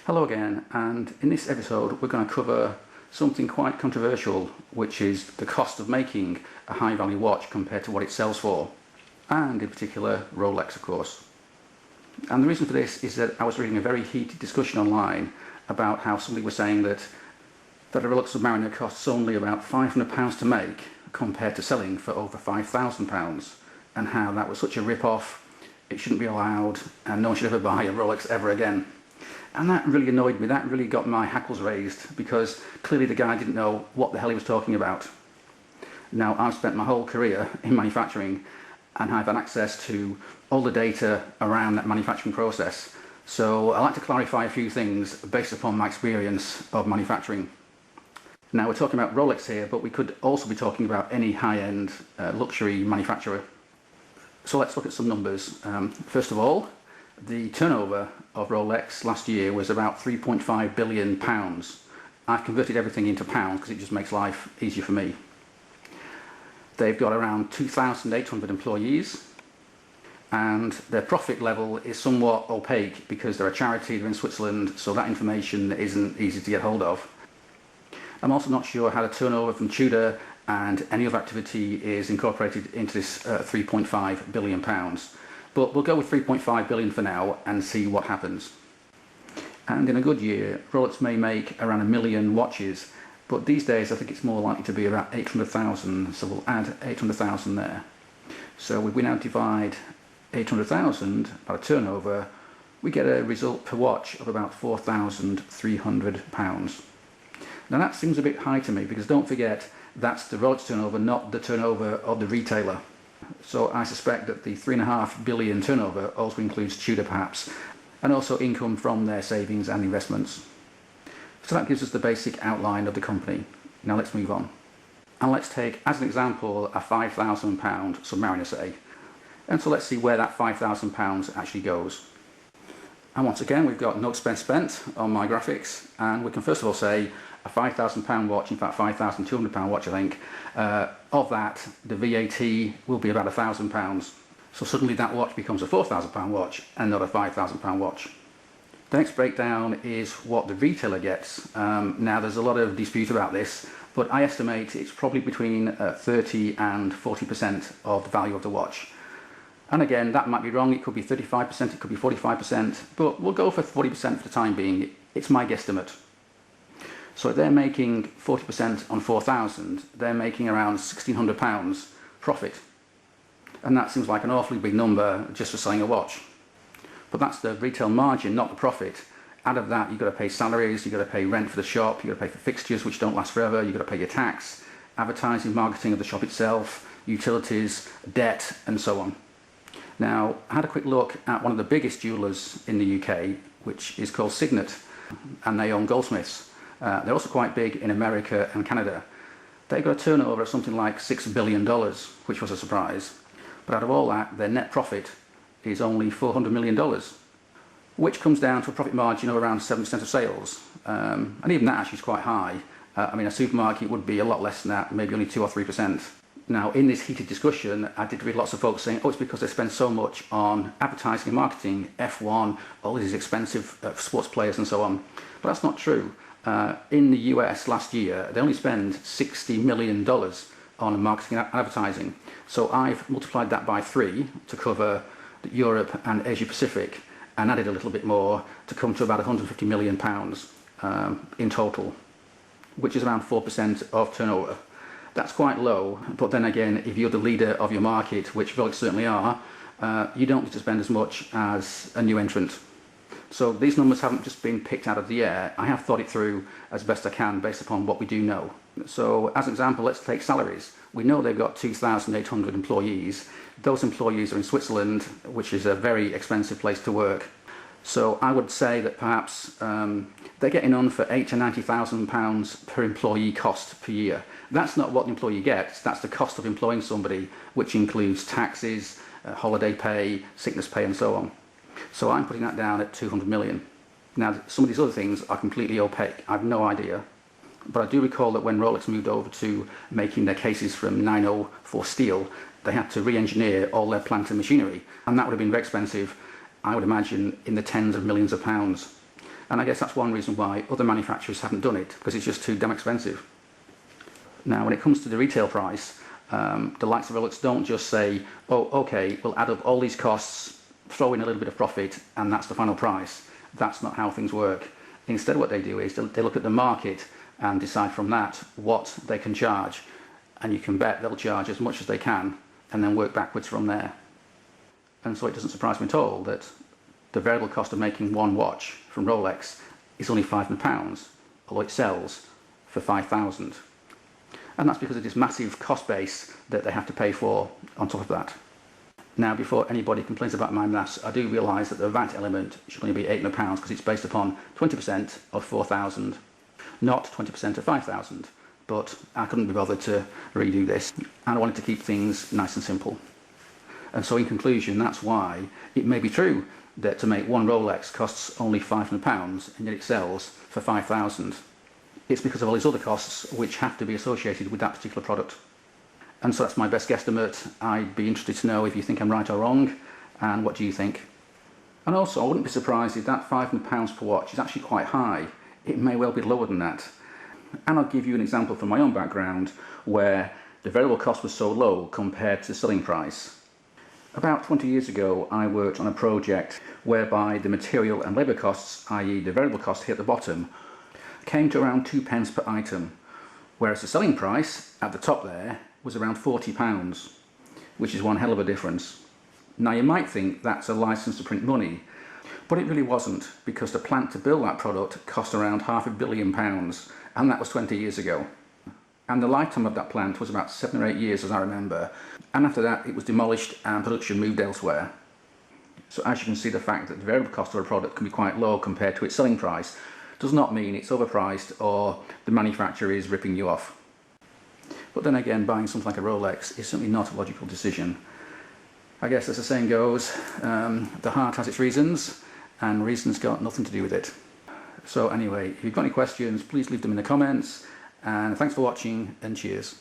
Hello again, and in this episode we're going to cover something quite controversial, which is the cost of making a high value watch compared to what it sells for, and in particular Rolex, of course. And the reason for this is that I was reading a very heated discussion online about how somebody was saying that a Rolex Submariner costs only about £500 to make compared to selling for over £5,000, and how that was such a rip-off, it shouldn't be allowed, and no one should ever buy a Rolex ever again. And that really annoyed me. That really got my hackles raised, because clearly the guy didn't know what the hell he was talking about. Now, I've spent my whole career in manufacturing and I've had access to all the data around that manufacturing process. So I like to clarify a few things based upon my experience of manufacturing. Now, we're talking about Rolex here, but we could also be talking about any high-end luxury manufacturer. So let's look at some numbers. First of all, the turnover of Rolex last year was about £3.5 billion. I've converted everything into pounds because it just makes life easier for me. They've got around 2,800 employees, and their profit level is somewhat opaque because they're a charity, they're in Switzerland, so that information isn't easy to get hold of. I'm also not sure how the turnover from Tudor and any other activity is incorporated into this £3.5 billion. But we'll go with 3.5 billion for now and see what happens. And in a good year, Rolex may make around 1 million watches, but these days I think it's more likely to be about 800,000, so we'll add 800,000 there. So if we now divide 800,000 by a turnover, we get a result per watch of about £4,300. Now that seems a bit high to me, because don't forget, that's the Rolex turnover, not the turnover of the retailer. So I suspect that the 3.5 billion turnover also includes Tudor perhaps, and also income from their savings and investments. So that gives us the basic outline of the company. Now let's move on. And let's take as an example a £5,000 Submariner, say. And so let's see where that £5,000 actually goes. And once again, we've got no expense spent on my graphics, and we can first of all say a £5,000 watch, in fact £5,200 watch I think, of that the VAT will be about £1,000. So suddenly that watch becomes a £4,000 watch and not a £5,000 watch. The next breakdown is what the retailer gets. Now there's a lot of dispute about this, but I estimate it's probably between 30 and 40% of the value of the watch. And again, that might be wrong, it could be 35%, it could be 45%, but we'll go for 40% for the time being. It's my guesstimate. So if they're making 40% on 4,000, they're making around £1,600 profit. And that seems like an awfully big number just for selling a watch. But that's the retail margin, not the profit. Out of that, you've got to pay salaries, you've got to pay rent for the shop, you've got to pay for fixtures which don't last forever, you've got to pay your tax, advertising, marketing of the shop itself, utilities, debt, and so on. Now, I had a quick look at one of the biggest jewellers in the UK, which is called Signet, and they own goldsmiths. They're also quite big in America and Canada. They've got a turnover of something like $6 billion, which was a surprise. But out of all that, their net profit is only $400 million, which comes down to a profit margin of around 7% of sales. And even that actually is quite high. I mean, a supermarket would be a lot less than that, maybe only 2 or 3%. Now, in this heated discussion, I did read lots of folks saying, oh, it's because they spend so much on advertising and marketing, F1, all these expensive sports players and so on. But that's not true. In the US last year, they only spend $60 million on marketing and advertising. So I've multiplied that by 3 to cover Europe and Asia Pacific, and added a little bit more to come to about £150 million in total, which is around 4% of turnover. That's quite low, but then again, if you're the leader of your market, which Rolex certainly are, you don't need to spend as much as a new entrant. So these numbers haven't just been picked out of the air. I have thought it through as best I can based upon what we do know. So as an example, let's take salaries. We know they've got 2,800 employees. Those employees are in Switzerland, which is a very expensive place to work. So I would say that perhaps they're getting on for £80,000 to £90,000 per employee cost per year. That's not what the employee gets, that's the cost of employing somebody, which includes taxes, holiday pay, sickness pay and so on. So I'm putting that down at 200 million. Now some of these other things are completely opaque, I have no idea. But I do recall that when Rolex moved over to making their cases from 904 steel, they had to re-engineer all their plant and machinery, and that would have been very expensive, I would imagine in the tens of millions of pounds. And I guess that's one reason why other manufacturers haven't done it, because it's just too damn expensive. Now, when it comes to the retail price, the likes of Rolex don't just say, oh, okay, we'll add up all these costs, throw in a little bit of profit, and that's the final price. That's not how things work. Instead, what they do is they look at the market and decide from that what they can charge. And you can bet they'll charge as much as they can, and then work backwards from there. And so it doesn't surprise me at all that the variable cost of making one watch from Rolex is only £500, although it sells for 5,000. And that's because of this massive cost base that they have to pay for on top of that. Now, before anybody complains about my maths, I do realise that the VAT element should only be £800 because it's based upon 20% of 4,000, not 20% of 5,000. But I couldn't be bothered to redo this, and I wanted to keep things nice and simple. And so in conclusion, that's why it may be true that to make one Rolex costs only £500 and yet it sells for 5,000. It's because of all these other costs which have to be associated with that particular product. And so that's my best guesstimate. I'd be interested to know if you think I'm right or wrong, and what do you think? And also, I wouldn't be surprised if that £500 per watch is actually quite high. It may well be lower than that. And I'll give you an example from my own background where the variable cost was so low compared to the selling price. About 20 years ago, I worked on a project whereby the material and labour costs, i.e. the variable cost here at the bottom, came to around 2p per item, whereas the selling price at the top there was around £40, which is one hell of a difference. Now, you might think that's a license to print money, but it really wasn't, because the plant to build that product cost around £500 million, and that was 20 years ago. And the lifetime of that plant was about 7 or 8 years, as I remember, and after that it was demolished and production moved elsewhere. So as you can see, the fact that the variable cost of a product can be quite low compared to its selling price does not mean it's overpriced or the manufacturer is ripping you off. But then again, buying something like a Rolex is certainly not a logical decision. I guess as the saying goes, the heart has its reasons, and reason's got nothing to do with it. So anyway, if you've got any questions, please leave them in the comments, and thanks for watching, and cheers.